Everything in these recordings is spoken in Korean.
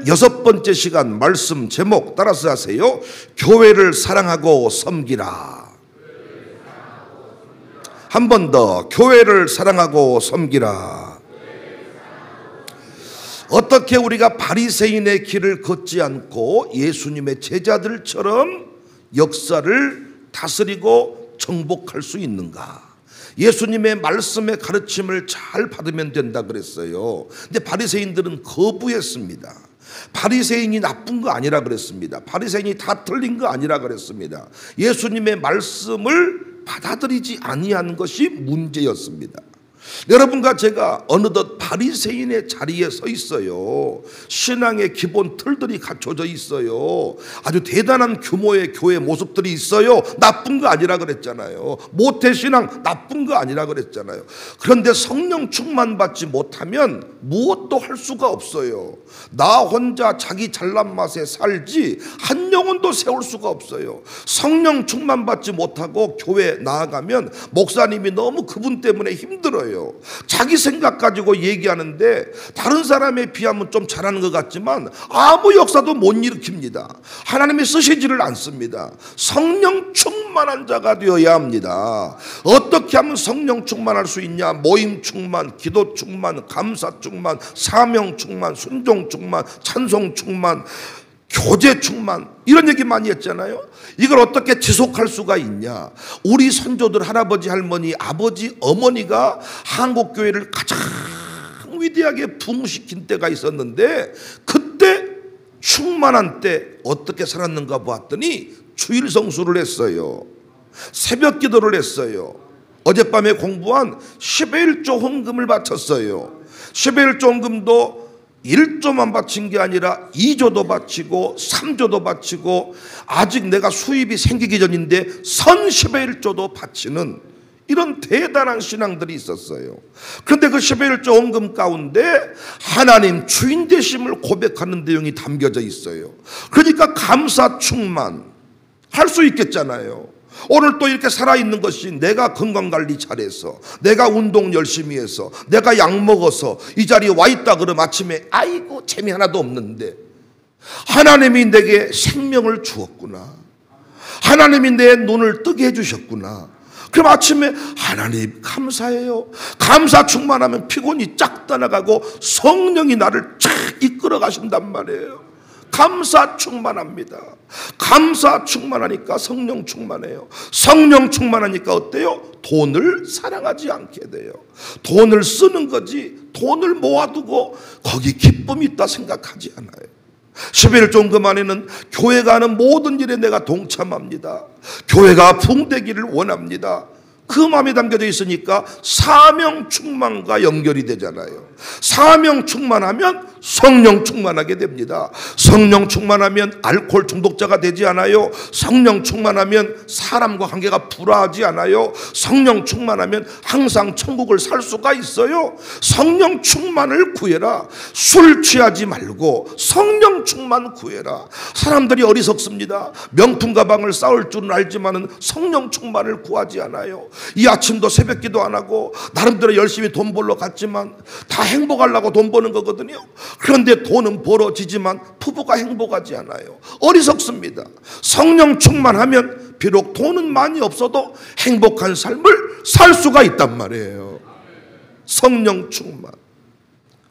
6번째 시간 말씀 제목 따라서 하세요. 교회를 사랑하고 섬기라. 한 번 더, 교회를 사랑하고 섬기라. 어떻게 우리가 바리새인의 길을 걷지 않고 예수님의 제자들처럼 역사를 다스리고 정복할 수 있는가? 예수님의 말씀의 가르침을 잘 받으면 된다 그랬어요. 근데 바리새인들은 거부했습니다. 바리새인이 나쁜 거 아니라 그랬습니다. 바리새인이 다 틀린 거 아니라 그랬습니다. 예수님의 말씀을 받아들이지 아니한 것이 문제였습니다. 여러분과 제가 어느덧 바리새인의 자리에 서 있어요. 신앙의 기본 틀들이 갖춰져 있어요. 아주 대단한 규모의 교회 모습들이 있어요. 나쁜 거 아니라 그랬잖아요. 모태신앙 나쁜 거 아니라 그랬잖아요. 그런데 성령 충만 받지 못하면 무엇도 할 수가 없어요. 나 혼자 자기 잘난 맛에 살지 한 영혼도 세울 수가 없어요. 성령 충만 받지 못하고 교회 나아가면 목사님이 너무 그분 때문에 힘들어요. 자기 생각 가지고 얘기하는데 다른 사람에 비하면 좀 잘하는 것 같지만 아무 역사도 못 일으킵니다. 하나님이 쓰시지를 않습니다. 성령 충만한 자가 되어야 합니다. 어떻게 하면 성령 충만할 수 있냐? 모임 충만, 기도 충만, 감사 충만, 사명 충만, 순종 충만, 찬송 충만, 교제 충만, 이런 얘기 많이 했잖아요. 이걸 어떻게 지속할 수가 있냐? 우리 선조들, 할아버지, 할머니, 아버지, 어머니가 한국교회를 가장 위대하게 부흥시킨 때가 있었는데, 그때 충만한 때 어떻게 살았는가 보았더니 주일 성수를 했어요. 새벽 기도를 했어요. 어젯밤에 공부한 11조 헌금을 바쳤어요. 11조 헌금도 1조만 바친 게 아니라 2조도 바치고 3조도 바치고 아직 내가 수입이 생기기 전인데 선 11조도 바치는 이런 대단한 신앙들이 있었어요. 그런데 그 11조 헌금 가운데 하나님 주인 되심을 고백하는 내용이 담겨져 있어요. 그러니까 감사 충만 할 수 있겠잖아요. 오늘 또 이렇게 살아있는 것이 내가 건강관리 잘해서, 내가 운동 열심히 해서, 내가 약 먹어서 이 자리에 와 있다 그러면 아침에 아이고 재미 하나도 없는데 하나님이 내게 생명을 주었구나, 하나님이 내 눈을 뜨게 해주셨구나. 그럼 아침에 하나님 감사해요. 감사 충만하면 피곤이 쫙 떠나가고 성령이 나를 쫙 이끌어 가신단 말이에요. 감사 충만합니다. 감사 충만하니까 성령 충만해요. 성령 충만하니까 어때요? 돈을 사랑하지 않게 돼요. 돈을 쓰는 거지 돈을 모아두고 거기 기쁨이 있다 생각하지 않아요. 11조 헌금 안에는 교회가 하는 모든 일에 내가 동참합니다. 교회가 부흥되기를 원합니다. 그 마음이 담겨져 있으니까 사명 충만과 연결이 되잖아요. 사명 충만하면 성령 충만하게 됩니다. 성령 충만하면 알코올 중독자가 되지 않아요. 성령 충만하면 사람과 관계가 불화하지 않아요. 성령 충만하면 항상 천국을 살 수가 있어요. 성령 충만을 구해라. 술 취하지 말고 성령 충만 구해라. 사람들이 어리석습니다. 명품 가방을 쌓을 줄은 알지만은 성령 충만을 구하지 않아요. 이 아침도 새벽 기도 안 하고 나름대로 열심히 돈 벌러 갔지만 다 행복하려고 돈 버는 거거든요. 그런데 돈은 벌어지지만 부부가 행복하지 않아요. 어리석습니다. 성령 충만하면 비록 돈은 많이 없어도 행복한 삶을 살 수가 있단 말이에요. 성령 충만.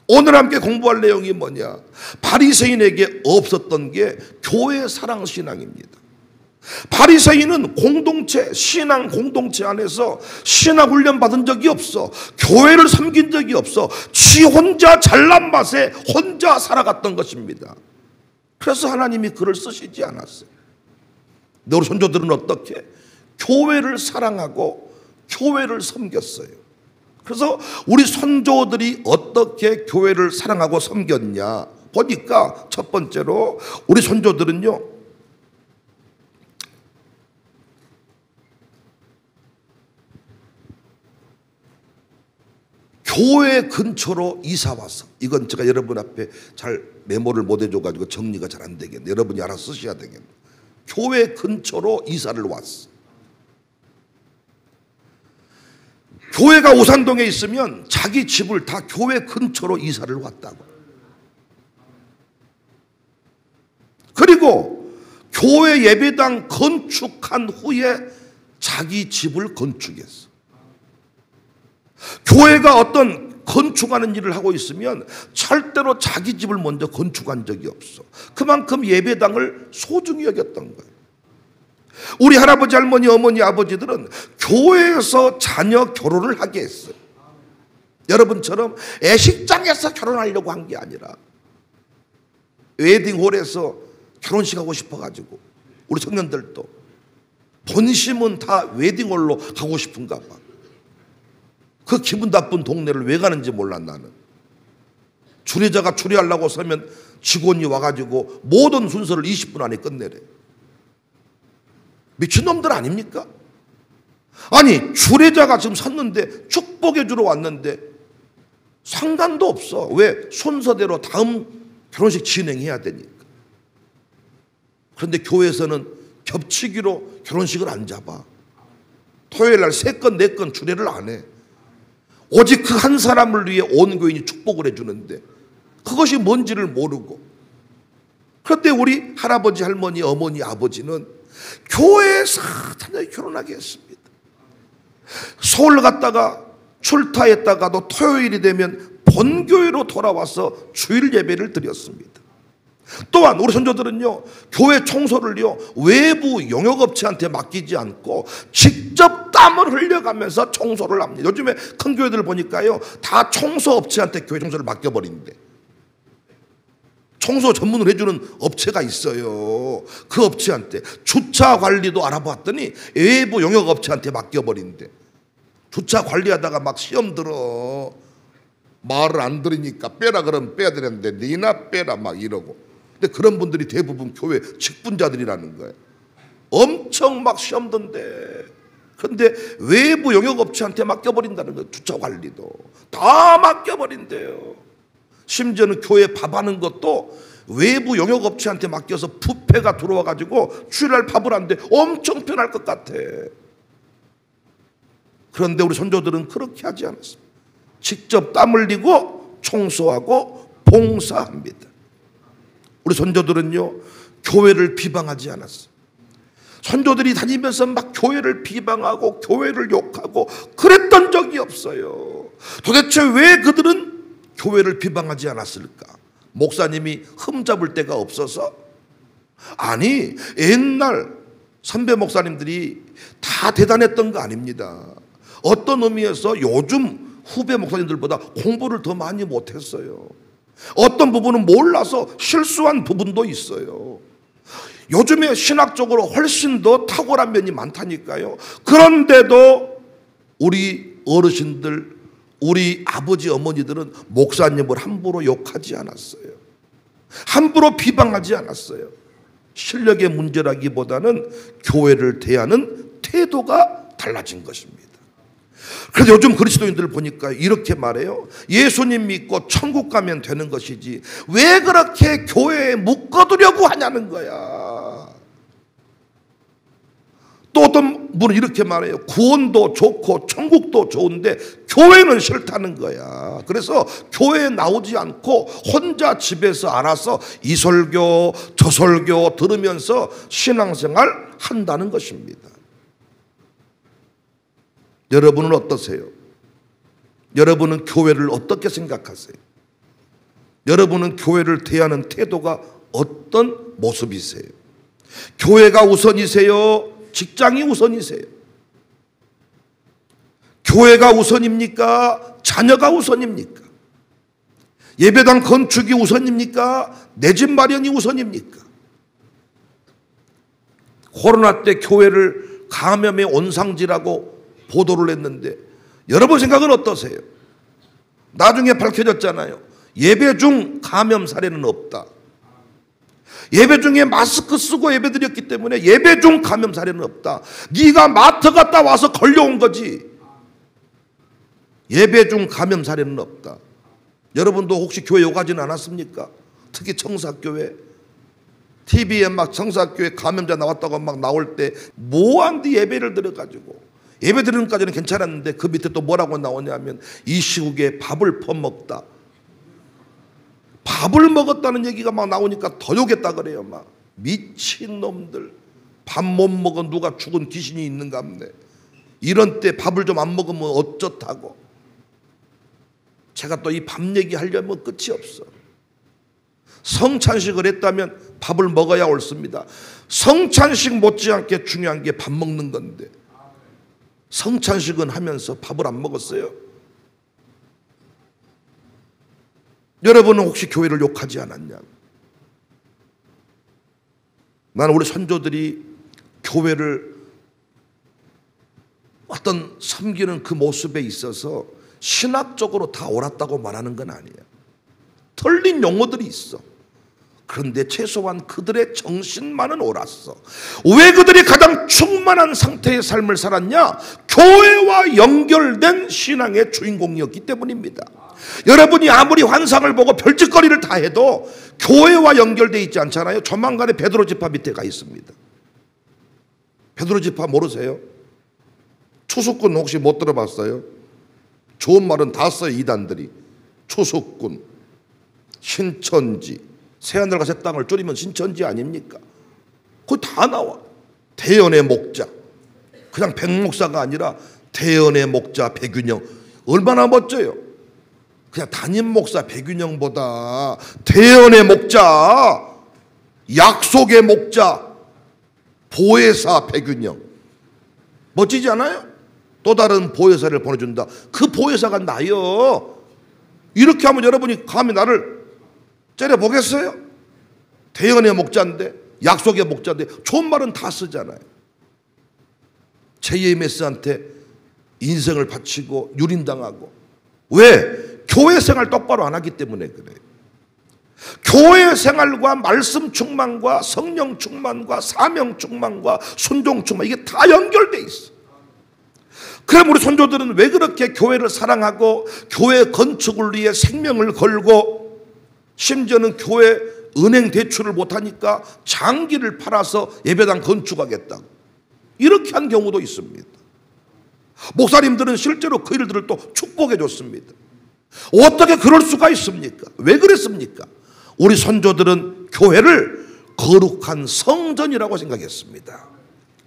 오늘 함께 공부할 내용이 뭐냐? 바리새인에게 없었던 게 교회 사랑 신앙입니다. 바리새인은 공동체, 신앙 공동체 안에서 신앙 훈련 받은 적이 없어. 교회를 섬긴 적이 없어. 지 혼자 잘난 맛에 혼자 살아갔던 것입니다. 그래서 하나님이 그를 쓰시지 않았어요. 우리 선조들은 어떻게? 교회를 사랑하고 교회를 섬겼어요. 그래서 우리 선조들이 어떻게 교회를 사랑하고 섬겼냐 보니까 첫 번째로 우리 선조들은요, 교회 근처로 이사 와서, 이건 제가 여러분 앞에 잘 메모를 못 해줘가지고 정리가 잘 안 되겠네. 여러분이 알아서 쓰셔야 되겠네. 교회 근처로 이사를 왔어. 교회가 오산동에 있으면 자기 집을 다 교회 근처로 이사를 왔다고. 그리고 교회 예배당 건축한 후에 자기 집을 건축했어. 교회가 어떤 건축하는 일을 하고 있으면 절대로 자기 집을 먼저 건축한 적이 없어. 그만큼 예배당을 소중히 여겼던 거예요. 우리 할아버지, 할머니, 어머니, 아버지들은 교회에서 자녀 결혼을 하게 했어요. 여러분처럼 애식장에서 결혼하려고 한 게 아니라 웨딩홀에서 결혼식 하고 싶어가지고, 우리 청년들도 본심은 다 웨딩홀로 가고 싶은가 봐. 그 기분 나쁜 동네를 왜 가는지 몰라. 나는 주례자가 추례하려고 서면 직원이 와가지고 모든 순서를 20분 안에 끝내래. 미친놈들 아닙니까? 아니, 주례자가 지금 섰는데, 축복해 주러 왔는데 상관도 없어. 왜? 순서대로 다음 결혼식 진행해야 되니까. 그런데 교회에서는 겹치기로 결혼식을 안 잡아. 토요일 날 3건 4건 주례를 안 해. 오직 그 한 사람을 위해 온 교인이 축복을 해주는데 그것이 뭔지를 모르고. 그런데 우리 할아버지, 할머니, 어머니, 아버지는 교회에서 자녀 결혼하게 했습니다. 서울 갔다가 출타했다가도 토요일이 되면 본교회로 돌아와서 주일 예배를 드렸습니다. 또한 우리 선조들은요, 교회 청소를요 외부 용역업체한테 맡기지 않고 직접 땀을 흘려가면서 청소를 합니다. 요즘에 큰 교회들 보니까요 다 청소업체한테 교회 청소를 맡겨버린대. 청소 전문을 해주는 업체가 있어요. 그 업체한테. 주차 관리도 알아봤더니 외부 용역업체한테 맡겨버린대. 주차 관리하다가 막 시험 들어. 말을 안 들으니까 빼라 그러면 빼야 되는데 니나 빼라 막 이러고. 근데 그런 분들이 대부분 교회 직분자들이라는 거예요. 엄청 막 시험 든대. 그런데 외부 용역업체한테 맡겨버린다는 거예요. 주차 관리도 다 맡겨버린대요. 심지어는 교회 밥하는 것도 외부 용역업체한테 맡겨서 부패가 들어와가지고 주일날 밥을 하는데 엄청 편할 것 같아. 그런데 우리 선조들은 그렇게 하지 않았습니다. 직접 땀 흘리고 청소하고 봉사합니다. 우리 선조들은요 교회를 비방하지 않았어요. 선조들이 다니면서 막 교회를 비방하고 교회를 욕하고 그랬던 적이 없어요. 도대체 왜 그들은 교회를 비방하지 않았을까? 목사님이 흠잡을 데가 없어서? 아니, 옛날 선배 목사님들이 다 대단했던 거 아닙니다. 어떤 의미에서 요즘 후배 목사님들보다 공부를 더 많이 못했어요. 어떤 부분은 몰라서 실수한 부분도 있어요. 요즘에 신학적으로 훨씬 더 탁월한 면이 많다니까요. 그런데도 우리 어르신들, 우리 아버지 어머니들은 목사님을 함부로 욕하지 않았어요. 함부로 비방하지 않았어요. 실력의 문제라기보다는 교회를 대하는 태도가 달라진 것입니다. 그래서 요즘 그리스도인들 보니까 이렇게 말해요. 예수님 믿고 천국 가면 되는 것이지 왜 그렇게 교회에 묶어두려고 하냐는 거야. 또 어떤 분은 이렇게 말해요. 구원도 좋고 천국도 좋은데 교회는 싫다는 거야. 그래서 교회에 나오지 않고 혼자 집에서 알아서 이 설교 저 설교 들으면서 신앙생활 한다는 것입니다. 여러분은 어떠세요? 여러분은 교회를 어떻게 생각하세요? 여러분은 교회를 대하는 태도가 어떤 모습이세요? 교회가 우선이세요? 직장이 우선이세요? 교회가 우선입니까? 자녀가 우선입니까? 예배당 건축이 우선입니까? 내 집 마련이 우선입니까? 코로나 때 교회를 감염의 온상지라고 보도를 했는데 여러분 생각은 어떠세요? 나중에 밝혀졌잖아요. 예배 중 감염 사례는 없다. 예배 중에 마스크 쓰고 예배 드렸기 때문에 예배 중 감염 사례는 없다. 네가 마트 갔다 와서 걸려온 거지. 예배 중 감염 사례는 없다. 여러분도 혹시 교회 오가지는 않았습니까? 특히 청사교회. TV에 막 청사교회 감염자 나왔다고 막 나올 때 뭐한디 예배를 드려가지고 예배 드리는 까지는 괜찮았는데 그 밑에 또 뭐라고 나오냐면 이 시국에 밥을 퍼먹다. 밥을 먹었다는 얘기가 막 나오니까 더 욕했다 그래요. 막 미친놈들, 밥 못 먹어 누가 죽은 귀신이 있는갑네. 이런 때 밥을 좀 안 먹으면 어쩌다고. 제가 또 이 밥 얘기하려면 끝이 없어. 성찬식을 했다면 밥을 먹어야 옳습니다. 성찬식 못지않게 중요한 게 밥 먹는 건데 성찬식은 하면서 밥을 안 먹었어요? 여러분은 혹시 교회를 욕하지 않았냐? 나는 우리 선조들이 교회를 어떤 섬기는 그 모습에 있어서 신학적으로 다 옳았다고 말하는 건 아니에요. 틀린 용어들이 있어. 그런데 최소한 그들의 정신만은 옳았어. 왜 그들이 가장 충만한 상태의 삶을 살았냐? 교회와 연결된 신앙의 주인공이었기 때문입니다. 여러분이 아무리 환상을 보고 별짓거리를 다 해도 교회와 연결되어 있지 않잖아요. 조만간에 베드로 지파 밑에 가 있습니다. 베드로 지파 모르세요? 추수꾼 혹시 못 들어봤어요? 좋은 말은 다 써요. 이단들이. 추수꾼, 신천지, 새하늘과 새 땅을 줄이면 신천지 아닙니까? 그거 다 나와. 대연의 목자, 그냥 백목사가 아니라 대연의 목자 백윤영, 얼마나 멋져요. 그냥 담임 목사 백윤영보다 대연의 목자, 약속의 목자 보혜사 백윤영 멋지지 않아요? 또 다른 보혜사를 보내준다. 그 보혜사가 나요. 이렇게 하면 여러분이 감히 나를 째려보겠어요? 대연의 목자인데, 약속의 목자인데 좋은 말은 다 쓰잖아요. JMS한테 인생을 바치고 유린당하고. 왜? 교회 생활 똑바로 안 하기 때문에 그래요. 교회 생활과 말씀 충만과 성령 충만과 사명 충만과 순종 충만, 이게 다 연결돼 있어. 그럼 우리 선조들은 왜 그렇게 교회를 사랑하고 교회 건축을 위해 생명을 걸고, 심지어는 교회 은행 대출을 못하니까 장기를 팔아서 예배당 건축하겠다고 이렇게 한 경우도 있습니다. 목사님들은 실제로 그 일들을 또 축복해 줬습니다. 어떻게 그럴 수가 있습니까? 왜 그랬습니까? 우리 선조들은 교회를 거룩한 성전이라고 생각했습니다.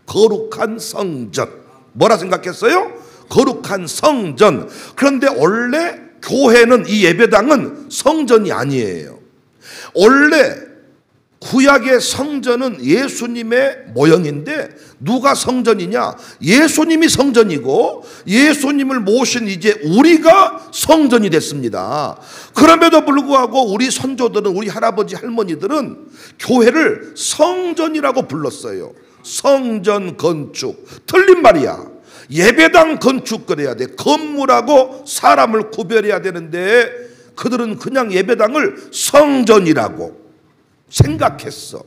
거룩한 성전. 뭐라 생각했어요? 거룩한 성전. 그런데 원래 교회는, 이 예배당은 성전이 아니에요. 원래 구약의 성전은 예수님의 모형인데 누가 성전이냐? 예수님이 성전이고 예수님을 모신 이제 우리가 성전이 됐습니다. 그럼에도 불구하고 우리 선조들은, 우리 할아버지 할머니들은 교회를 성전이라고 불렀어요. 성전 건축. 틀린 말이야. 예배당 건축 그래야 돼. 건물하고 사람을 구별해야 되는데 그들은 그냥 예배당을 성전이라고 생각했어.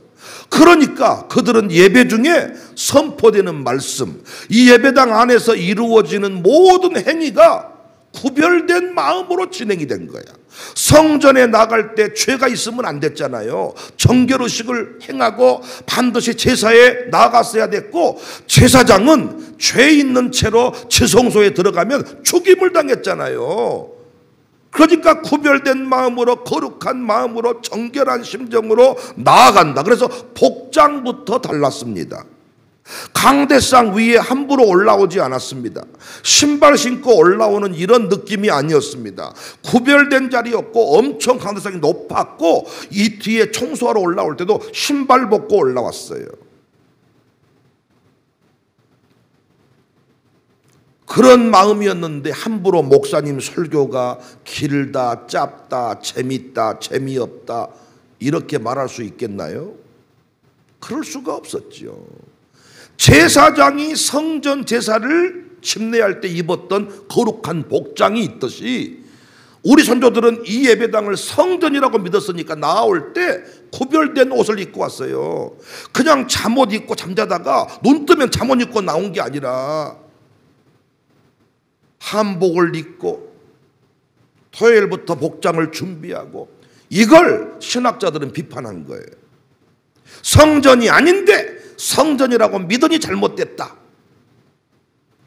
그러니까 그들은 예배 중에 선포되는 말씀, 이 예배당 안에서 이루어지는 모든 행위가 구별된 마음으로 진행이 된 거야. 성전에 나갈 때 죄가 있으면 안 됐잖아요. 정결의식을 행하고 반드시 제사에 나갔어야 됐고, 제사장은 죄 있는 채로 지성소에 들어가면 죽임을 당했잖아요. 그러니까 구별된 마음으로, 거룩한 마음으로, 정결한 심정으로 나아간다. 그래서 복장부터 달랐습니다. 강대상 위에 함부로 올라오지 않았습니다. 신발 신고 올라오는 이런 느낌이 아니었습니다. 구별된 자리였고 엄청 강대상이 높았고, 이 뒤에 청소하러 올라올 때도 신발 벗고 올라왔어요. 그런 마음이었는데 함부로 목사님 설교가 길다, 짧다, 재밌다, 재미없다 이렇게 말할 수 있겠나요? 그럴 수가 없었죠. 제사장이 성전 제사를 침례할 때 입었던 거룩한 복장이 있듯이 우리 선조들은 이 예배당을 성전이라고 믿었으니까 나올 때 구별된 옷을 입고 왔어요. 그냥 잠옷 입고 잠자다가 눈 뜨면 잠옷 입고 나온 게 아니라 한복을 입고 토요일부터 복장을 준비하고, 이걸 신학자들은 비판한 거예요. 성전이 아닌데 성전이라고 믿으니 잘못됐다.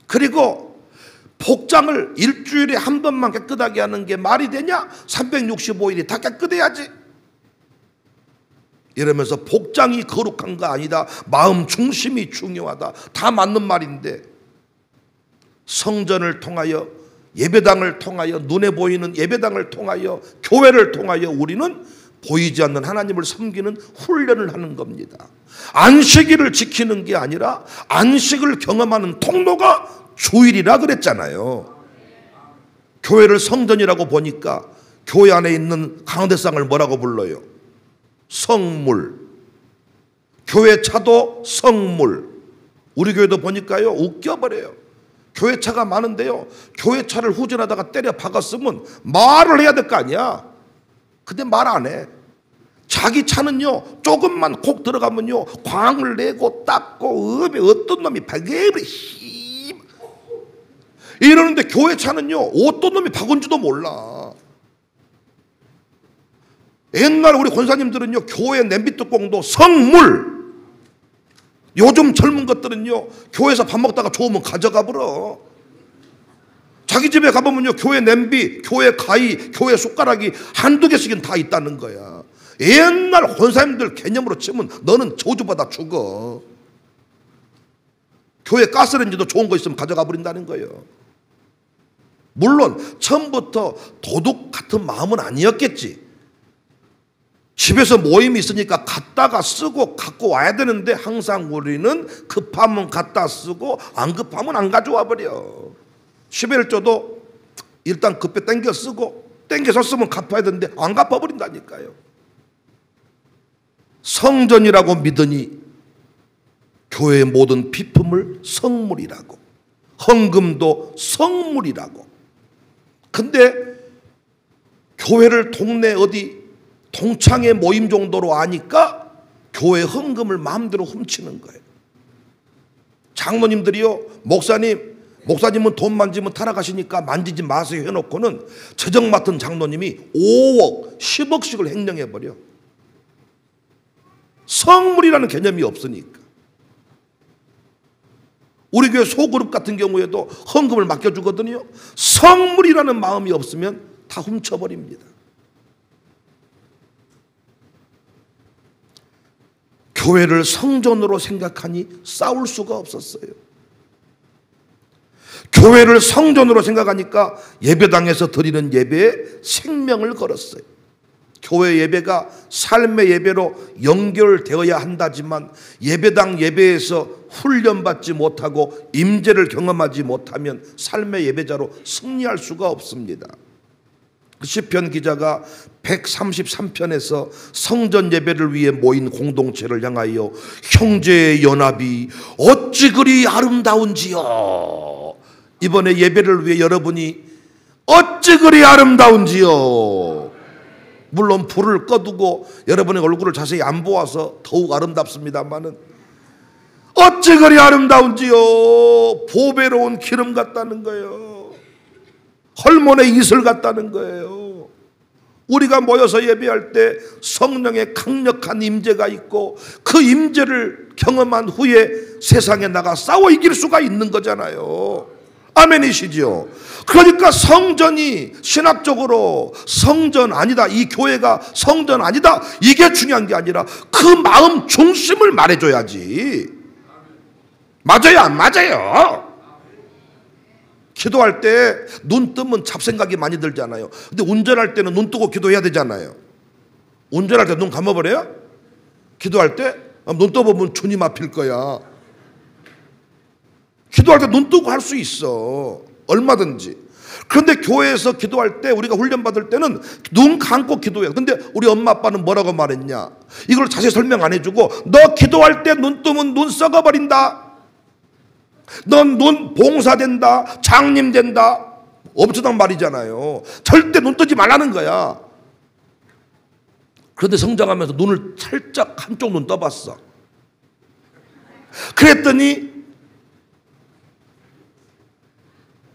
그리고 복장을 일주일에 한 번만 깨끗하게 하는 게 말이 되냐? 365일이 다 깨끗해야지. 이러면서 복장이 거룩한 거 아니다, 마음 중심이 중요하다, 다 맞는 말인데 성전을 통하여, 예배당을 통하여, 눈에 보이는 예배당을 통하여, 교회를 통하여 우리는 보이지 않는 하나님을 섬기는 훈련을 하는 겁니다. 안식일을 지키는 게 아니라 안식을 경험하는 통로가 주일이라 그랬잖아요. 교회를 성전이라고 보니까 교회 안에 있는 가운데상을 뭐라고 불러요? 성물. 교회 차도 성물. 우리 교회도 보니까요, 웃겨버려요. 교회 차가 많은데요, 교회 차를 후진하다가 때려 박았으면 말을 해야 될 거 아니야. 근데 말 안 해. 자기 차는요, 조금만 콕 들어가면요, 광을 내고 닦고, 어떤 놈이 박으래 이러는데 교회 차는요, 어떤 놈이 박은지도 몰라. 옛날 우리 권사님들은요, 교회 냄비 뚜껑도 성물. 요즘 젊은 것들은요, 교회에서 밥 먹다가 좋으면 가져가 버려. 자기 집에 가보면요, 교회 냄비, 교회 가위, 교회 숟가락이 한두 개씩은 다 있다는 거야. 옛날 권사님들 개념으로 치면 너는 저주받아 죽어. 교회 가스레인지도 좋은 거 있으면 가져가 버린다는 거예요. 물론 처음부터 도둑 같은 마음은 아니었겠지. 집에서 모임이 있으니까 갖다가 쓰고 갖고 와야 되는데 항상 우리는 급하면 갖다 쓰고 안 급하면 안 가져와 버려. 11조도 일단 급해 땡겨 쓰고 땡겨서 쓰면 갚아야 되는데 안 갚아버린다니까요. 성전이라고 믿으니 교회의 모든 비품을 성물이라고, 헌금도 성물이라고. 근데 교회를 동네 어디 동창회 모임 정도로 아니까 교회 헌금을 마음대로 훔치는 거예요. 장로님들이요, 목사님은 돈 만지면 타락하시니까 만지지 마세요 해놓고는 재정 맡은 장로님이 5억, 10억씩을 횡령해버려. 성물이라는 개념이 없으니까. 우리 교회 소그룹 같은 경우에도 헌금을 맡겨주거든요. 성물이라는 마음이 없으면 다 훔쳐버립니다. 교회를 성전으로 생각하니 싸울 수가 없었어요. 교회를 성전으로 생각하니까 예배당에서 드리는 예배에 생명을 걸었어요. 교회 예배가 삶의 예배로 연결되어야 한다지만 예배당 예배에서 훈련받지 못하고 임재를 경험하지 못하면 삶의 예배자로 승리할 수가 없습니다. 시편 기자가 133편에서 성전 예배를 위해 모인 공동체를 향하여 형제의 연합이 어찌 그리 아름다운지요. 이번에 예배를 위해 여러분이 어찌 그리 아름다운지요. 물론 불을 꺼두고 여러분의 얼굴을 자세히 안 보아서 더욱 아름답습니다만은 어찌 그리 아름다운지요. 보배로운 기름 같다는 거예요. 헐몬의 이슬 같다는 거예요. 우리가 모여서 예배할 때 성령의 강력한 임재가 있고 그 임재를 경험한 후에 세상에 나가 싸워 이길 수가 있는 거잖아요. 아멘이시죠? 그러니까 성전이 신학적으로 성전 아니다, 이 교회가 성전 아니다, 이게 중요한 게 아니라 그 마음 중심을 말해줘야지. 맞아요, 안 맞아요? 기도할 때 눈 뜨면 잡생각이 많이 들잖아요. 근데 운전할 때는 눈 뜨고 기도해야 되잖아요. 운전할 때 눈 감아버려요? 기도할 때? 눈 떠보면 주님 앞일 거야. 기도할 때 눈 뜨고 할 수 있어. 얼마든지. 그런데 교회에서 기도할 때 우리가 훈련받을 때는 눈 감고 기도해요. 근데 우리 엄마 아빠는 뭐라고 말했냐? 이걸 자세히 설명 안 해주고 너 기도할 때 눈 뜨면 눈 썩어버린다. 넌 눈 봉사된다. 장님된다. 엄청난 말이잖아요. 절대 눈 뜨지 말라는 거야. 그런데 성장하면서 눈을 살짝 한쪽 눈 떠봤어. 그랬더니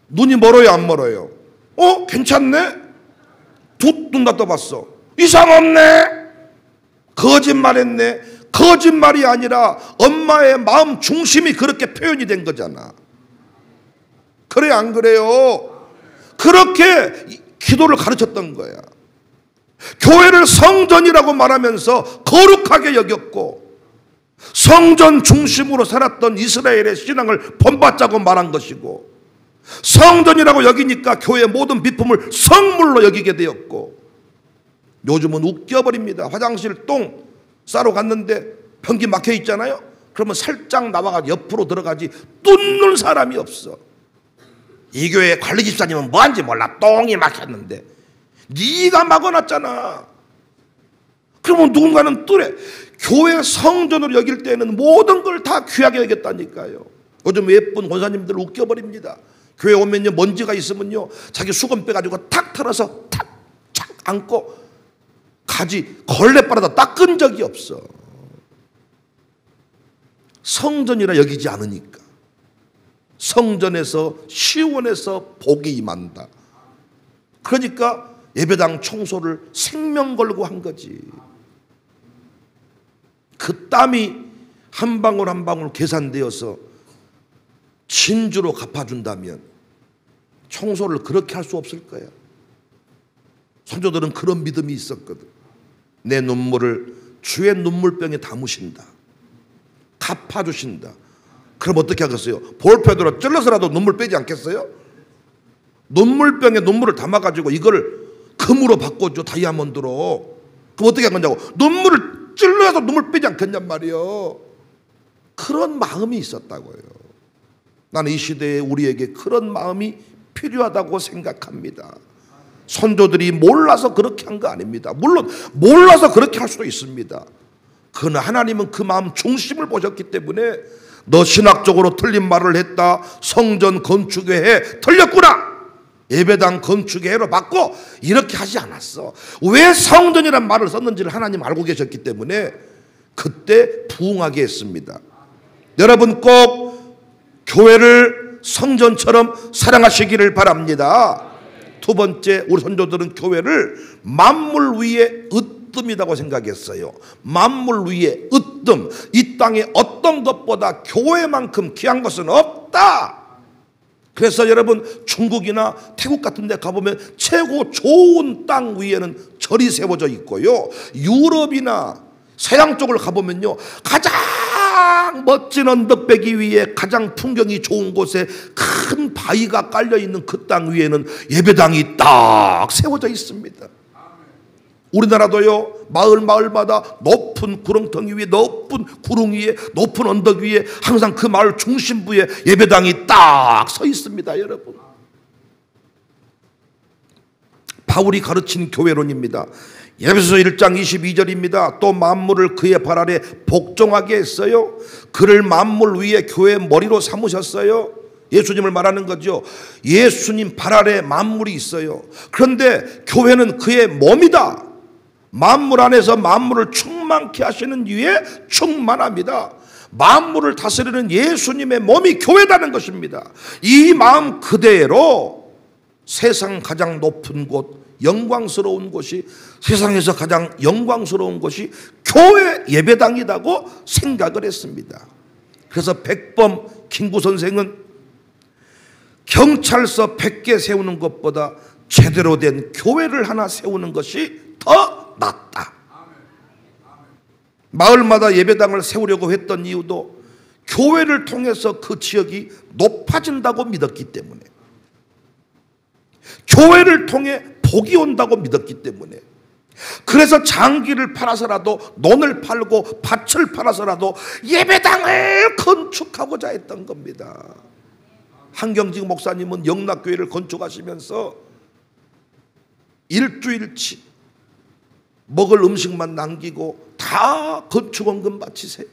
눈이 멀어요, 안 멀어요? 괜찮네? 두 눈 다 떠봤어. 이상 없네? 거짓말했네? 거짓말이 아니라 엄마의 마음 중심이 그렇게 표현이 된 거잖아. 그래, 안 그래요? 그렇게 기도를 가르쳤던 거야. 교회를 성전이라고 말하면서 거룩하게 여겼고 성전 중심으로 살았던 이스라엘의 신앙을 본받자고 말한 것이고, 성전이라고 여기니까 교회의 모든 비품을 성물로 여기게 되었고, 요즘은 웃겨버립니다. 화장실 똥 싸러 갔는데 변기 막혀 있잖아요. 그러면 살짝 나와가 옆으로 들어가지 뚫는 사람이 없어. 이 교회 관리 집사님은 뭐한지 몰라. 똥이 막혔는데 네가 막아놨잖아. 그러면 누군가는 뚫어. 교회 성전으로 여길 때는 모든 걸 다 귀하게 여겼다니까요. 요즘 예쁜 권사님들 웃겨버립니다. 교회 오면요, 먼지가 있으면요, 자기 수건 빼가지고 탁 털어서 탁착 안고 가지 걸레 빨아다 닦은 적이 없어. 성전이라 여기지 않으니까. 성전에서 시온에서 복이 임한다. 그러니까 예배당 청소를 생명 걸고 한 거지. 그 땀이 한 방울 한 방울 계산되어서 진주로 갚아준다면 청소를 그렇게 할 수 없을 거야. 성도들은 그런 믿음이 있었거든. 내 눈물을 주의 눈물병에 담으신다. 갚아주신다. 그럼 어떻게 하겠어요? 볼펜으로 찔러서라도 눈물 빼지 않겠어요? 눈물병에 눈물을 담아가지고 이걸 금으로 바꿔줘, 다이아몬드로. 그럼 어떻게 한 거냐고. 눈물을 찔러서 눈물 빼지 않겠냔 말이에요. 그런 마음이 있었다고요. 나는 이 시대에 우리에게 그런 마음이 필요하다고 생각합니다. 선조들이 몰라서 그렇게 한 거 아닙니다. 물론 몰라서 그렇게 할 수도 있습니다. 그러나 하나님은 그 마음 중심을 보셨기 때문에 너 신학적으로 틀린 말을 했다. 성전 건축의 해 틀렸구나. 예배당 건축의 해로 바꿔. 이렇게 하지 않았어. 왜 성전이란 말을 썼는지를 하나님 알고 계셨기 때문에 그때 부응하게 했습니다. 여러분 꼭 교회를 성전처럼 사랑하시기를 바랍니다. 두 번째, 우리 선조들은 교회를 만물 위에 으뜸이라고 생각했어요. 만물 위에 으뜸. 이 땅에 어떤 것보다 교회만큼 귀한 것은 없다. 그래서 여러분 중국이나 태국 같은 데 가보면 최고 좋은 땅 위에는 절이 세워져 있고요. 유럽이나 서양 쪽을 가보면요, 가장 멋진 언덕배기 위에 가장 풍경이 좋은 곳에 큰 바위가 깔려있는 그 땅 위에는 예배당이 딱 세워져 있습니다. 우리나라도요, 마을마다 높은 구렁텅이 위에, 높은 구릉 위에, 높은 언덕 위에 항상 그 마을 중심부에 예배당이 딱 서 있습니다. 여러분, 바울이 가르친 교회론입니다. 에베소서 1장 22절입니다. 또 만물을 그의 발 아래 복종하게 했어요. 그를 만물 위에 교회의 머리로 삼으셨어요. 예수님을 말하는 거죠. 예수님 발 아래 만물이 있어요. 그런데 교회는 그의 몸이다. 만물 안에서 만물을 충만케 하시는 이유에 충만합니다. 만물을 다스리는 예수님의 몸이 교회다는 것입니다. 이 마음 그대로 세상 가장 높은 곳, 영광스러운 곳이, 세상에서 가장 영광스러운 곳이 교회 예배당이라고 생각을 했습니다. 그래서 백범 김구 선생은 경찰서 100개 세우는 것보다 제대로 된 교회를 하나 세우는 것이 더 낫다. 마을마다 예배당을 세우려고 했던 이유도 교회를 통해서 그 지역이 높아진다고 믿었기 때문에, 교회를 통해 복이 온다고 믿었기 때문에, 그래서 장기를 팔아서라도, 논을 팔고 밭을 팔아서라도 예배당을 건축하고자 했던 겁니다. 한경직 목사님은 영락교회를 건축하시면서 일주일치 먹을 음식만 남기고 다 건축원금 바치세요.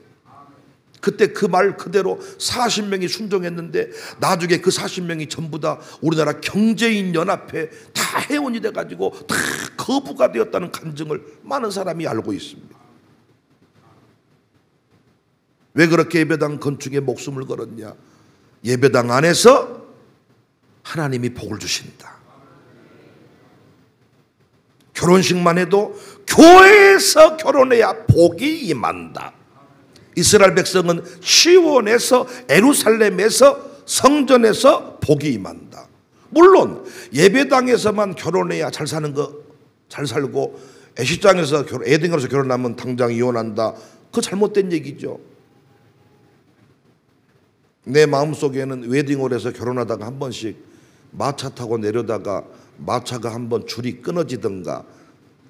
그때 그 말 그대로 40명이 순종했는데 나중에 그 40명이 전부 다 우리나라 경제인 연합회 다 회원이 돼가지고 다 거부가 되었다는 간증을 많은 사람이 알고 있습니다. 왜 그렇게 예배당 건축에 목숨을 걸었냐? 예배당 안에서 하나님이 복을 주신다. 결혼식만 해도 교회에서 결혼해야 복이 임한다. 이스라엘 백성은 시온에서, 예루살렘에서, 성전에서 복이 임한다. 물론 예배당에서만 결혼해야 잘 사는 거 잘 살고 애시장에서 에딩홀에서 결혼하면 당장 이혼한다. 그거 잘못된 얘기죠. 내 마음속에는 웨딩홀에서 결혼하다가 한 번씩 마차 타고 내려다가 마차가 한번 줄이 끊어지든가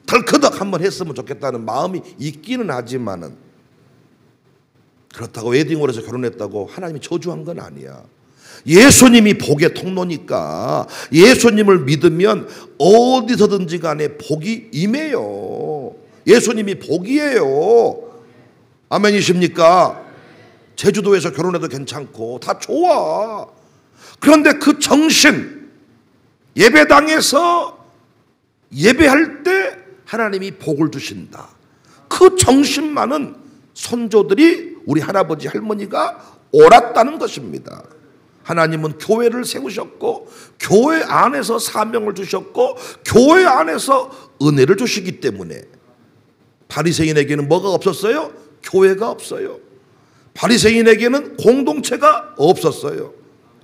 덜커덕 한번 했으면 좋겠다는 마음이 있기는 하지만은, 그렇다고 웨딩홀에서 결혼했다고 하나님이 저주한 건 아니야. 예수님이 복의 통로니까 예수님을 믿으면 어디서든지 간에 복이 임해요. 예수님이 복이에요. 아멘이십니까? 제주도에서 결혼해도 괜찮고 다 좋아. 그런데 그 정신, 예배당에서 예배할 때 하나님이 복을 주신다. 그 정신만은 선조들이, 우리 할아버지 할머니가 옳았다는 것입니다. 하나님은 교회를 세우셨고 교회 안에서 사명을 주셨고 교회 안에서 은혜를 주시기 때문에, 바리새인에게는 뭐가 없었어요? 교회가 없어요. 바리새인에게는 공동체가 없었어요.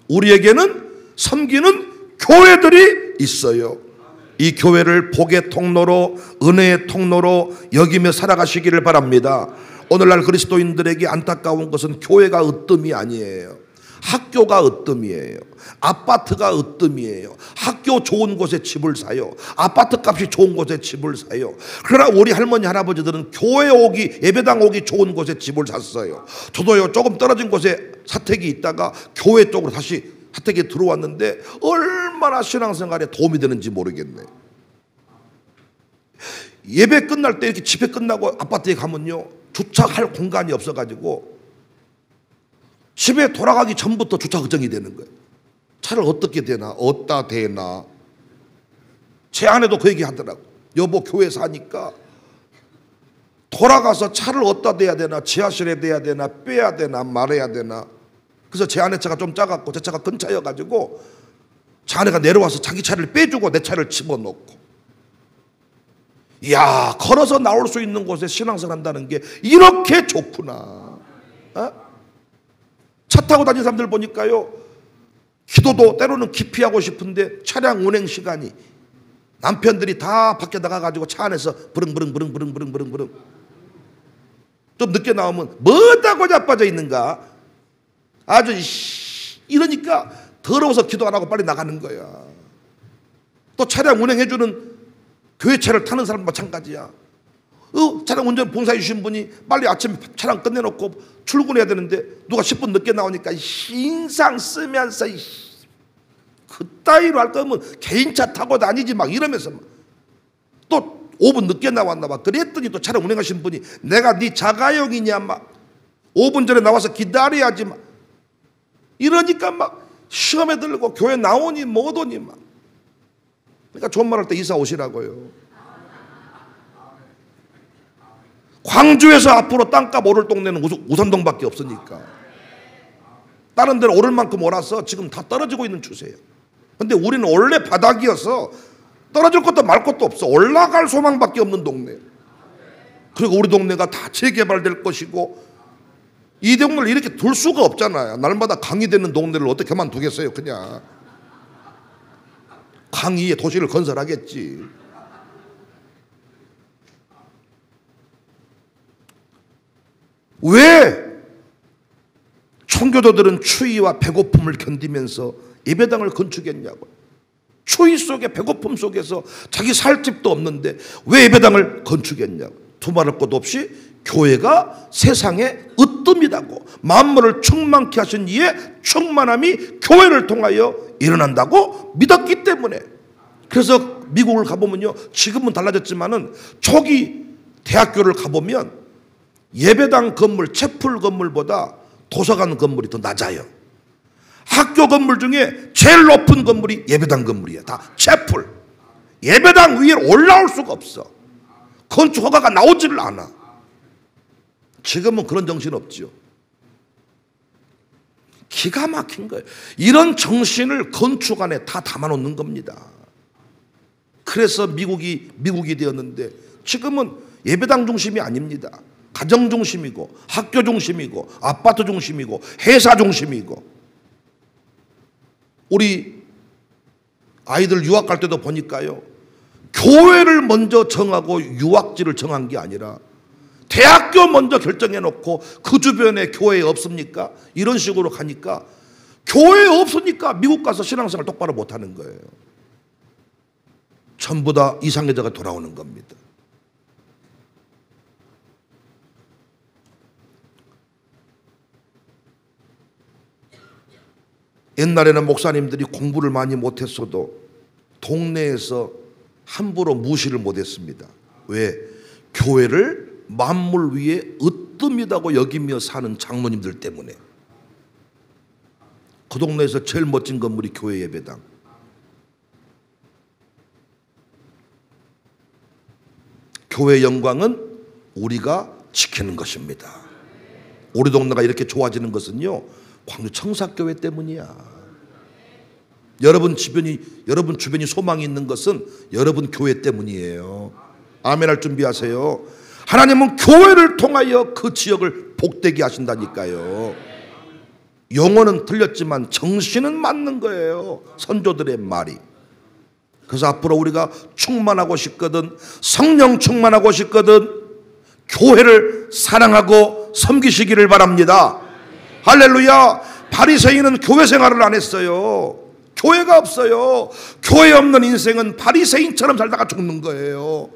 우리에게는 섬기는 교회들이 있어요. 이 교회를 복의 통로로, 은혜의 통로로 여기며 살아가시기를 바랍니다. 오늘날 그리스도인들에게 안타까운 것은 교회가 으뜸이 아니에요. 학교가 으뜸이에요. 아파트가 으뜸이에요. 학교 좋은 곳에 집을 사요. 아파트 값이 좋은 곳에 집을 사요. 그러나 우리 할머니 할아버지들은 교회 오기, 예배당 오기 좋은 곳에 집을 샀어요. 저도요, 조금 떨어진 곳에 사택이 있다가 교회 쪽으로 다시 사택에 들어왔는데 얼마나 신앙생활에 도움이 되는지 모르겠네. 예배 끝날 때 이렇게 집회 끝나고 아파트에 가면요, 주차할 공간이 없어가지고 집에 돌아가기 전부터 주차 걱정이 되는 거예요. 차를 어떻게 대나, 어디다 대나. 제 아내도 그 얘기 하더라고. 여보, 교회 사니까 돌아가서 차를 어디다 대야 되나, 지하실에 대야 되나, 빼야 되나, 말해야 되나. 그래서 제 아내 차가 좀 작았고 제 차가 큰 차여가지고 제 아내가 내려와서 자기 차를 빼주고 내 차를 집어넣고. 이야, 걸어서 나올 수 있는 곳에 신앙생활 한다는 게 이렇게 좋구나. 어? 차 타고 다니는 사람들 보니까요, 기도도 때로는 기피하고 싶은데 차량 운행 시간이, 남편들이 다 밖에 나가가지고 차 안에서 부릉부릉 좀 늦게 나오면 뭐다고 자빠져 있는가, 아주 이러니까 더러워서 기도 안 하고 빨리 나가는 거야. 또 차량 운행해주는 교회 차를 타는 사람 마찬가지야. 차량 운전 봉사해 주신 분이 빨리 아침에 차량 끝내놓고 출근해야 되는데 누가 10분 늦게 나오니까 신상 쓰면서 그따위로 할 거면 개인차 타고 다니지 막 이러면서 막. 또 5분 늦게 나왔나 봐. 그랬더니 또 차량 운행하신 분이 내가 네 자가용이냐 막 5분 전에 나와서 기다려야지 막 이러니까 막 시험에 들고 교회 나오니 못 오니 막. 그러니까 좋은 말 할 때 이사 오시라고요. 광주에서 앞으로 땅값 오를 동네는 우선동밖에 없으니까. 다른 데는 오를 만큼 오라서 지금 다 떨어지고 있는 추세예요. 근데 우리는 원래 바닥이어서 떨어질 것도 말 것도 없어. 올라갈 소망밖에 없는 동네. 그리고 우리 동네가 다 재개발될 것이고, 이 동네를 이렇게 둘 수가 없잖아요. 날마다 강이 되는 동네를 어떻게 그만두겠어요. 그냥 강 위에 도시를 건설하겠지. 왜 청교도들은 추위와 배고픔을 견디면서 예배당을 건축했냐고. 추위 속에 배고픔 속에서 자기 살 집도 없는데 왜 예배당을 건축했냐고. 두말할 것 없이 교회가 세상의 으뜸이라고, 만물을 충만케 하신 이의 충만함이 교회를 통하여 일어난다고 믿었기 때문에. 그래서 미국을 가보면요, 지금은 달라졌지만은 초기 대학교를 가보면 예배당 건물, 채플 건물보다 도서관 건물이 더 낮아요. 학교 건물 중에 제일 높은 건물이 예배당 건물이에요. 다 채플. 예배당 위에 올라올 수가 없어. 건축 허가가 나오지를 않아. 지금은 그런 정신 없지요. 기가 막힌 거예요. 이런 정신을 건축 안에 다 담아놓는 겁니다. 그래서 미국이 되었는데, 지금은 예배당 중심이 아닙니다. 가정 중심이고, 학교 중심이고, 아파트 중심이고, 회사 중심이고. 우리 아이들 유학 갈 때도 보니까요, 교회를 먼저 정하고 유학지를 정한 게 아니라 대학교 먼저 결정해 놓고 그 주변에 교회 없습니까? 이런 식으로 가니까 교회 없으니까 미국 가서 신앙생활 똑바로 못하는 거예요. 전부 다 이상해져가 돌아오는 겁니다. 옛날에는 목사님들이 공부를 많이 못했어도 동네에서 함부로 무시를 못했습니다. 왜? 교회를 만물 위에 으뜸이라고 여기며 사는 장로님들 때문에. 그 동네에서 제일 멋진 건물이 교회 예배당. 교회의 영광은 우리가 지키는 것입니다. 우리 동네가 이렇게 좋아지는 것은요, 광주 청사교회 때문이야. 여러분 주변이 소망이 있는 것은 여러분 교회 때문이에요. 아멘 할 준비하세요. 하나님은 교회를 통하여 그 지역을 복되게 하신다니까요. 용어는 틀렸지만 정신은 맞는 거예요. 선조들의 말이. 그래서 앞으로 우리가 충만하고 싶거든, 성령 충만하고 싶거든, 교회를 사랑하고 섬기시기를 바랍니다. 할렐루야. 바리새인은 교회 생활을 안 했어요. 교회가 없어요. 교회 없는 인생은 바리새인처럼 살다가 죽는 거예요.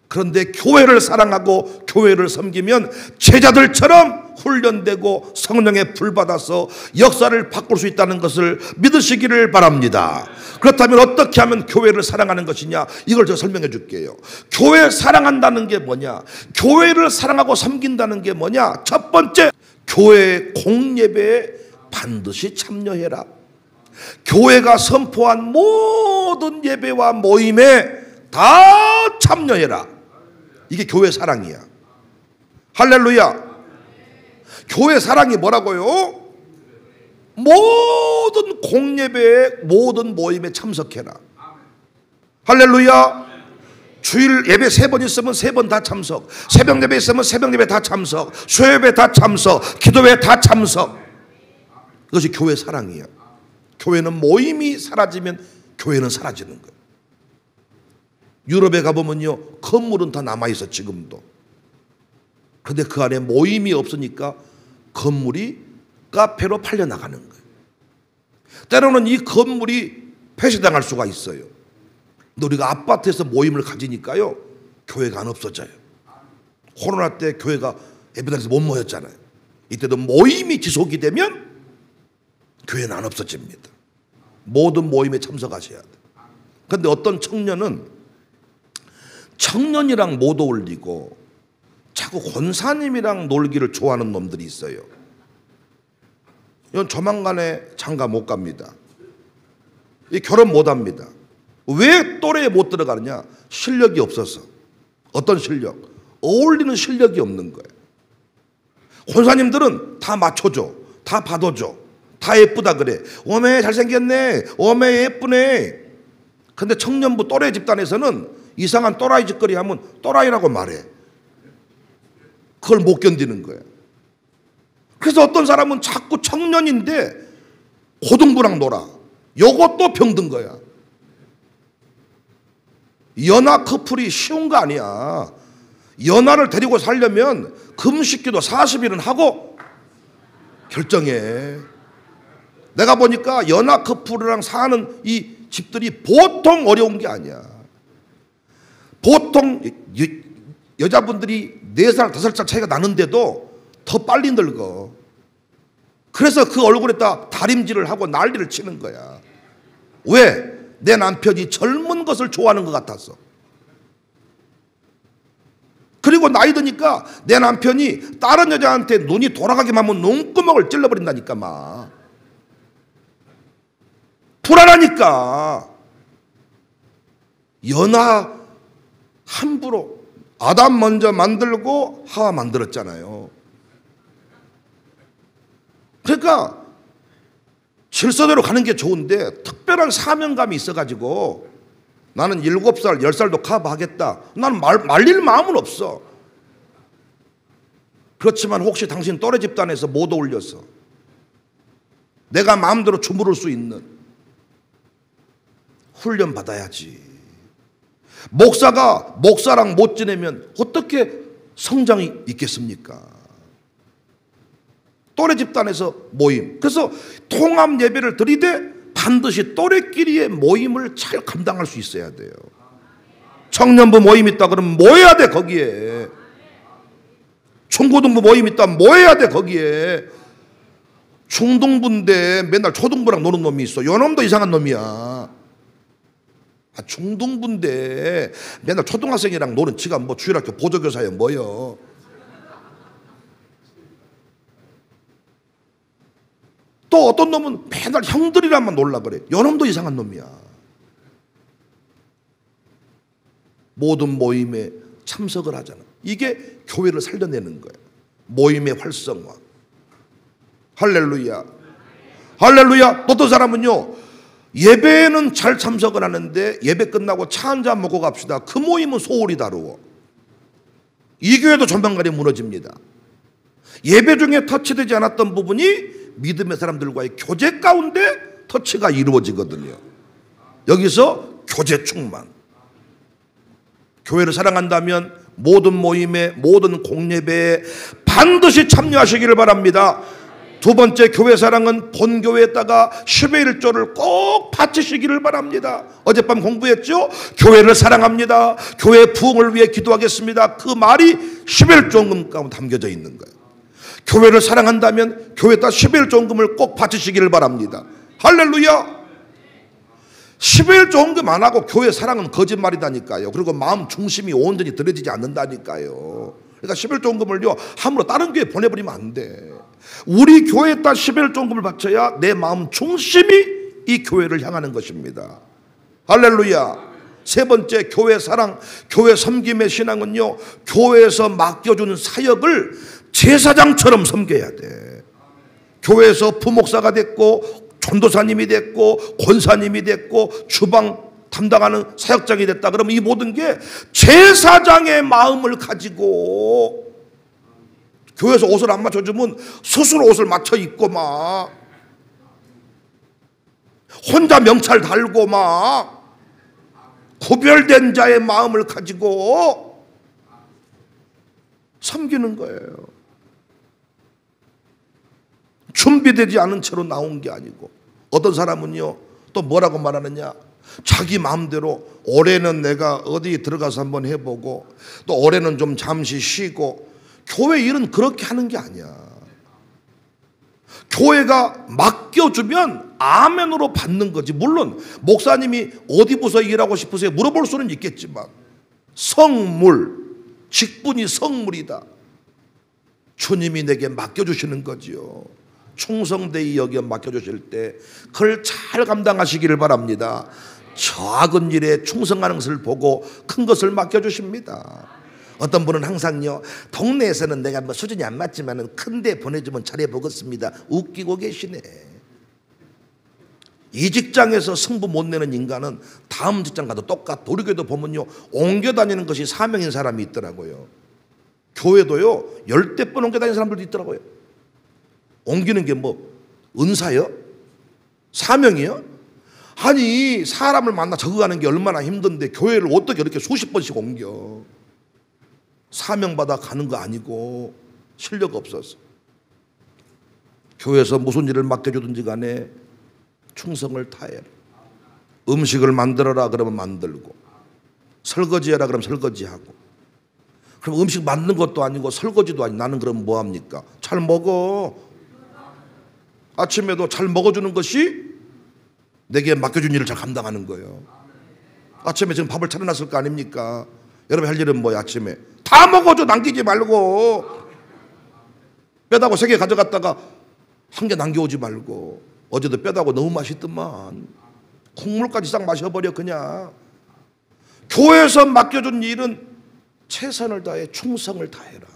그런데 교회를 사랑하고 교회를 섬기면 제자들처럼 훈련되고 성령의 불 받아서 역사를 바꿀 수 있다는 것을 믿으시기를 바랍니다. 그렇다면 어떻게 하면 교회를 사랑하는 것이냐, 이걸 제가 설명해 줄게요. 교회 사랑한다는 게 뭐냐, 교회를 사랑하고 섬긴다는 게 뭐냐. 첫 번째, 교회 공예배에 반드시 참여해라. 교회가 선포한 모든 예배와 모임에 다 참여해라. 이게 교회 사랑이야. 할렐루야. 교회 사랑이 뭐라고요? 모든 공예배에 모든 모임에 참석해라. 할렐루야. 주일 예배 3번 있으면 3번 다 참석, 새벽 예배 있으면 새벽 예배 다 참석, 수요예배 다 참석, 기도회 다 참석. 이것이 교회 사랑이야. 교회는 모임이 사라지면 교회는 사라지는 거예요. 유럽에 가보면요, 건물은 다 남아있어 지금도. 그런데 그 안에 모임이 없으니까 건물이 카페로 팔려나가는 거예요. 때로는 이 건물이 폐쇄당할 수가 있어요. 근데 우리가 아파트에서 모임을 가지니까요, 교회가 안 없어져요. 코로나 때 교회가 예배당에서 못 모였잖아요. 이때도 모임이 지속이 되면 교회는 안 없어집니다. 모든 모임에 참석하셔야 돼요. 그런데 어떤 청년이랑 못 어울리고 자꾸 권사님이랑 놀기를 좋아하는 놈들이 있어요. 이건 조만간에 장가 못 갑니다. 결혼 못 합니다. 왜 또래에 못 들어가느냐? 실력이 없어서. 어떤 실력? 어울리는 실력이 없는 거예요. 권사님들은 다 맞춰줘, 다 받아줘, 다 예쁘다 그래. 어메 잘생겼네, 어메 예쁘네. 근데 청년부 또래 집단에서는 이상한 또라이 짓거리 하면 또라이라고 말해. 그걸 못 견디는 거예요. 그래서 어떤 사람은 자꾸 청년인데 고등부랑 놀아. 요것도 병든 거야. 연하 커플이 쉬운 거 아니야. 연하를 데리고 살려면 금식기도 40일은 하고 결정해. 내가 보니까 연하 커플이랑 사는 이 집들이 보통 어려운 게 아니야. 보통 여자분들이 4살, 5살 차이가 나는데도 더 빨리 늙어. 그래서 그 얼굴에다 다림질을 하고 난리를 치는 거야. 왜? 내 남편이 젊은 것을 좋아하는 것 같아서. 그리고 나이 드니까 내 남편이 다른 여자한테 눈이 돌아가기만 하면 눈구멍을 찔러버린다니까 막. 불안하니까. 연하 함부로 아담 먼저 만들고 하와 만들었잖아요. 그러니까 질서대로 가는 게 좋은데 특별한 사명감이 있어가지고 나는 7살, 10살도 커버하겠다. 나는 말릴 마음은 없어. 그렇지만 혹시 당신 또래 집단에서 못 어울려서 내가 마음대로 주무를 수 있는 훈련 받아야지. 목사가 목사랑 못 지내면 어떻게 성장이 있겠습니까? 또래 집단에서 모임. 그래서 통합 예배를 드리되 반드시 또래끼리의 모임을 잘 감당할 수 있어야 돼요. 청년부 모임 있다 그러면 모여야 돼 거기에. 중고등부 모임 있다 모여야 돼 거기에. 중등부인데 맨날 초등부랑 노는 놈이 있어. 요 놈도 이상한 놈이야. 중등부인데 맨날 초등학생이랑 노는 지가 뭐 주일학교 보조교사야 뭐여. 또 어떤 놈은 맨날 형들이랑만 놀라 그래. 요 놈도 이상한 놈이야. 모든 모임에 참석을 하잖아. 이게 교회를 살려내는 거예요. 모임의 활성화. 할렐루야. 할렐루야. 어떤 사람은요, 예배는 잘 참석을 하는데 예배 끝나고 차 한잔 먹고 갑시다. 그 모임은 소홀히 다루어. 이 교회도 조만간에 무너집니다. 예배 중에 터치되지 않았던 부분이 믿음의 사람들과의 교제 가운데 터치가 이루어지거든요. 여기서 교제 충만. 교회를 사랑한다면 모든 모임에, 모든 공예배에 반드시 참여하시기를 바랍니다. 두 번째, 교회 사랑은 본교회에다가 10의 1조를 꼭 바치시기를 바랍니다. 어젯밤 공부했죠? 교회를 사랑합니다. 교회 부흥을 위해 기도하겠습니다. 그 말이 10의 1조금 가운데 담겨져 있는 거예요. 교회를 사랑한다면 교회에다 10의 1조금을 꼭 바치시기를 바랍니다. 할렐루야. 10의 1조금 안 하고 교회 사랑은 거짓말이다니까요. 그리고 마음 중심이 온전히 들여지지 않는다니까요. 그러니까 11조금을요 함부로 다른 교회 보내버리면 안 돼. 우리 교회에다 11조금을 바쳐야 내 마음 중심이 이 교회를 향하는 것입니다. 할렐루야. 세 번째, 교회 사랑, 교회 섬김의 신앙은요, 교회에서 맡겨준 사역을 제사장처럼 섬겨야 돼. 교회에서 부목사가 됐고 전도사님이 됐고 권사님이 됐고 주방 담당하는 사역장이 됐다 그러면 이 모든 게 제사장의 마음을 가지고, 교회에서 옷을 안 맞춰주면 스스로 옷을 맞춰 입고 막 혼자 명찰 달고 막 구별된 자의 마음을 가지고 섬기는 거예요. 준비되지 않은 채로 나온 게 아니고. 어떤 사람은요 또 뭐라고 말하느냐, 자기 마음대로 올해는 내가 어디 들어가서 한번 해보고 또 올해는 좀 잠시 쉬고. 교회 일은 그렇게 하는 게 아니야. 교회가 맡겨주면 아멘으로 받는 거지. 물론 목사님이 어디 부서 일하고 싶으세요 물어볼 수는 있겠지만 성물, 직분이 성물이다. 주님이 내게 맡겨주시는 거지요. 충성되이 여겨 맡겨주실 때 그걸 잘 감당하시기를 바랍니다. 작은 일에 충성하는 것을 보고 큰 것을 맡겨주십니다. 어떤 분은 항상요, 동네에서는 내가 뭐 수준이 안 맞지만 큰데 보내주면 잘해보겠습니다. 웃기고 계시네. 이 직장에서 승부 못 내는 인간은 다음 직장 가도 똑같아. 우리 교회도 보면요, 옮겨 다니는 것이 사명인 사람이 있더라고요. 교회도요 10대 번 옮겨 다니는 사람들도 있더라고요. 옮기는 게 뭐 은사요? 사명이요? 아니 사람을 만나 적응하는 게 얼마나 힘든데 교회를 어떻게 이렇게 수십 번씩 옮겨. 사명받아 가는 거 아니고 실력 없어서. 교회에서 무슨 일을 맡겨주든지 간에 충성을 다해라. 음식을 만들어라 그러면 만들고, 설거지해라 그러면 설거지하고. 그럼 음식 만드는 것도 아니고 설거지도 아니고 나는 그럼 뭐합니까? 잘 먹어. 아침에도 잘 먹어주는 것이 내게 맡겨준 일을 잘 감당하는 거예요. 아침에 지금 밥을 차려놨을 거 아닙니까? 여러분 할 일은 뭐야? 아침에 다 먹어줘. 남기지 말고. 뼈다구 3개 가져갔다가 1개 남겨오지 말고. 어제도 뼈다구 너무 맛있더만 국물까지 싹 마셔버려 그냥. 교회에서 맡겨준 일은 최선을 다해 충성을 다해라.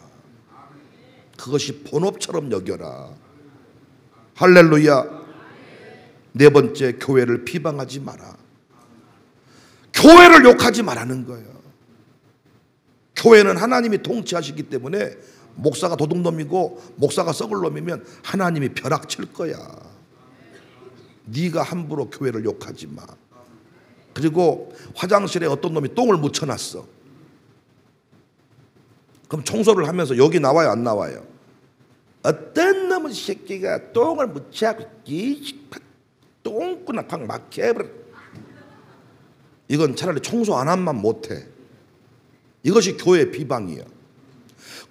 그것이 본업처럼 여겨라. 할렐루야. 네 번째, 교회를 비방하지 마라. 교회를 욕하지 말라는 거예요. 교회는 하나님이 통치하시기 때문에 목사가 도둑놈이고 목사가 썩을 놈이면 하나님이 벼락칠 거야. 네가 함부로 교회를 욕하지 마. 그리고 화장실에 어떤 놈이 똥을 묻혀놨어. 그럼 청소를 하면서 여기 나와요, 안 나와요? 어떤 놈의 새끼가 똥을 묻혀갖고 똥구나 팍 막혀버려. 이건 차라리 청소 안 한만 못해. 이것이 교회 비방이에요.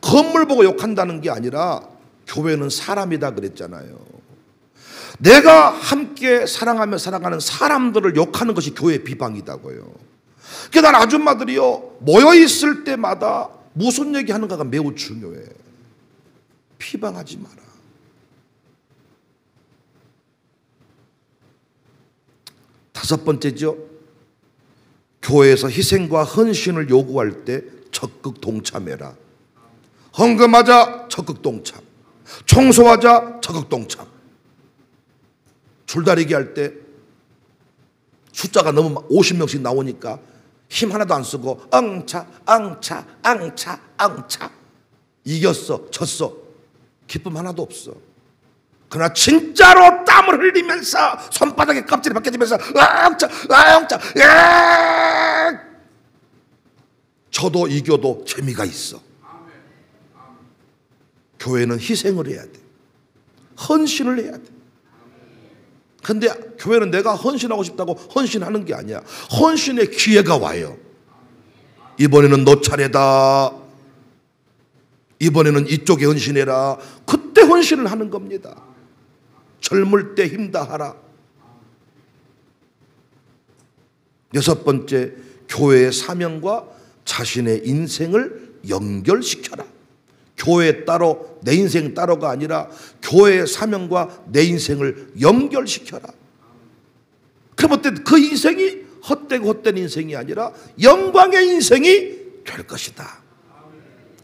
건물 보고 욕한다는 게 아니라 교회는 사람이다 그랬잖아요. 내가 함께 사랑하며 살아가는 사람들을 욕하는 것이 교회 비방이다고요. 그러니까 난 아줌마들이요, 모여있을 때마다 무슨 얘기하는가가 매우 중요해. 비방하지 마라. 다섯 번째죠. 교회에서 희생과 헌신을 요구할 때 적극 동참해라. 헌금하자, 적극 동참. 청소하자, 적극 동참. 줄다리기 할 때 숫자가 너무 50명씩 나오니까 힘 하나도 안 쓰고 엉차 엉차 엉차 엉차. 이겼어, 졌어, 기쁨 하나도 없어. 그러나 진짜로 땀을 흘리면서 손바닥에 껍질이 벗겨지면서 엉차 엉차, 저도 이겨도 재미가 있어. 교회는 희생을 해야 돼. 헌신을 해야 돼. 근데 교회는 내가 헌신하고 싶다고 헌신하는 게 아니야. 헌신의 기회가 와요. 이번에는 너 차례다. 이번에는 이쪽에 헌신해라. 그때 헌신을 하는 겁니다. 젊을 때 힘다하라. 여섯 번째, 교회의 사명과 자신의 인생을 연결시켜라. 교회 따로 내 인생 따로가 아니라 교회의 사명과 내 인생을 연결시켜라. 그럼 어때? 그 인생이 헛되고 헛된 인생이 아니라 영광의 인생이 될 것이다.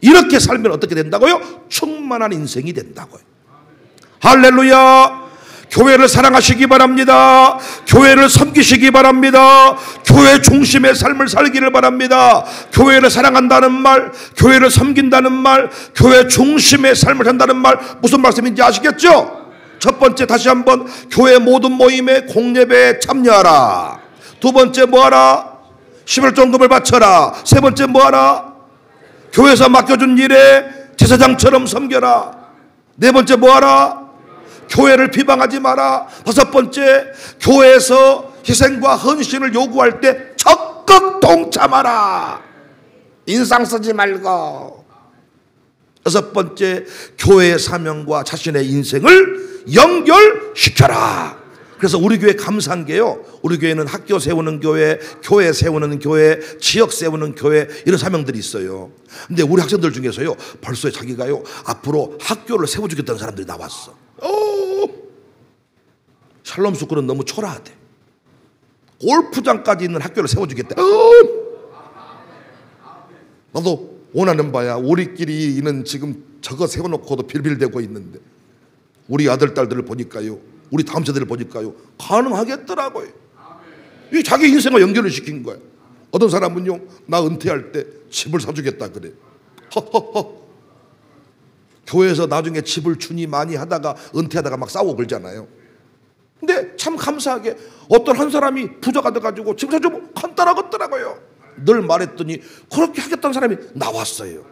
이렇게 살면 어떻게 된다고요? 충만한 인생이 된다고요. 할렐루야. 교회를 사랑하시기 바랍니다. 교회를 섬기시기 바랍니다. 교회 중심의 삶을 살기를 바랍니다. 교회를 사랑한다는 말, 교회를 섬긴다는 말, 교회 중심의 삶을 산다는 말, 무슨 말씀인지 아시겠죠? 첫 번째, 다시 한번, 교회 모든 모임에 공예배에 참여하라. 두 번째, 뭐하라? 11종금을 바쳐라. 세 번째, 뭐하라? 교회에서 맡겨준 일에 제사장처럼 섬겨라. 네 번째, 뭐하라? 교회를 비방하지 마라. 다섯 번째, 교회에서 희생과 헌신을 요구할 때 적극 동참하라. 인상 쓰지 말고. 여섯 번째, 교회의 사명과 자신의 인생을 연결시켜라. 그래서 우리 교회 감사한 게요, 우리 교회는 학교 세우는 교회, 교회 세우는 교회, 지역 세우는 교회, 이런 사명들이 있어요. 근데 우리 학생들 중에서요, 벌써 자기가요, 앞으로 학교를 세워주겠다는 사람들이 나왔어. 샬롬 스쿨은 너무 초라하대. 골프장까지 있는 학교를 세워주겠다. 나도 원하는 바야. 우리끼리는 지금 저거 세워놓고도 빌빌대고 있는데, 우리 아들 딸들을 보니까요, 우리 다음 세대를 보니까요, 가능하겠더라고요. 이 자기 인생과 연결을 시킨 거야. 어떤 사람은요, 나 은퇴할 때 집을 사주겠다 그래. 허허허. 교회에서 나중에 집을 주니 많이 하다가 은퇴하다가 막 싸우고 그러잖아요. 근데 참 감사하게 어떤 한 사람이 부자가 돼가지고 집을 사주면 간단하겠더라고요. 늘 말했더니 그렇게 하겠다는 사람이 나왔어요.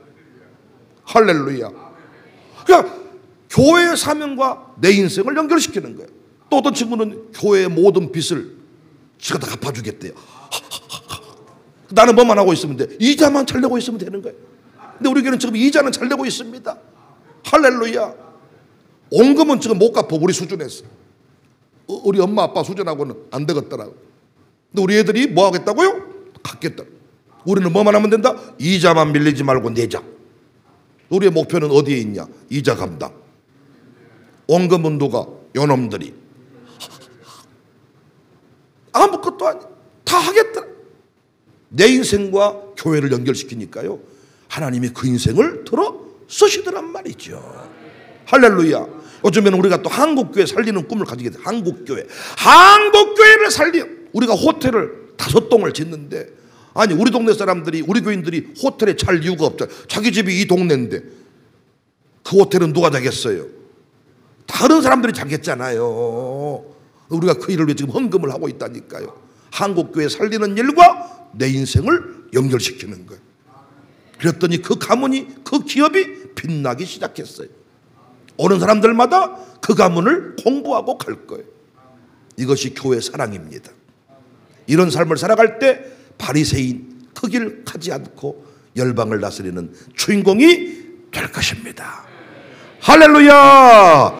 할렐루야. 그러니까 교회의 사명과 내 인생을 연결시키는 거예요. 또 어떤 친구는 교회의 모든 빚을 지가 다 갚아주겠대요. 나는 뭐만 하고 있으면 돼? 이자만 잘 내고 있으면 되는 거예요. 근데 우리 교회는 지금 이자는 잘 내고 있습니다. 할렐루야. 원금은 지금 못 갚아. 우리 수준에서. 우리 엄마 아빠 수준하고는 안 되겠더라고. 근데 우리 애들이 뭐 하겠다고요? 갚겠다. 우리는 뭐만 하면 된다? 이자만 밀리지 말고 내자. 우리의 목표는 어디에 있냐? 이자 감당. 원금은 누가? 요놈들이. 아무것도 아니야. 다 하겠더라. 내 인생과 교회를 연결시키니까요, 하나님이 그 인생을 들어 쓰시더란 말이죠. 할렐루야. 요즘에는 우리가 또 한국교회 살리는 꿈을 가지게 돼. 한국교회. 한국교회를 우리가 호텔을 5동을 짓는데, 아니 우리 동네 사람들이, 우리 교인들이 호텔에 잘 이유가 없잖아. 자기 집이 이 동네인데 그 호텔은 누가 자겠어요? 다른 사람들이 자겠잖아요. 우리가 그 일을 위해 지금 헌금을 하고 있다니까요. 한국교회 살리는 일과 내 인생을 연결시키는 거예요. 그랬더니 그 가문이, 그 기업이 빛나기 시작했어요. 오는 사람들마다 그 가문을 공부하고 갈 거예요. 이것이 교회 사랑입니다. 이런 삶을 살아갈 때 바리새인 그 길 가지 않고 열방을 다스리는 주인공이 될 것입니다. 할렐루야!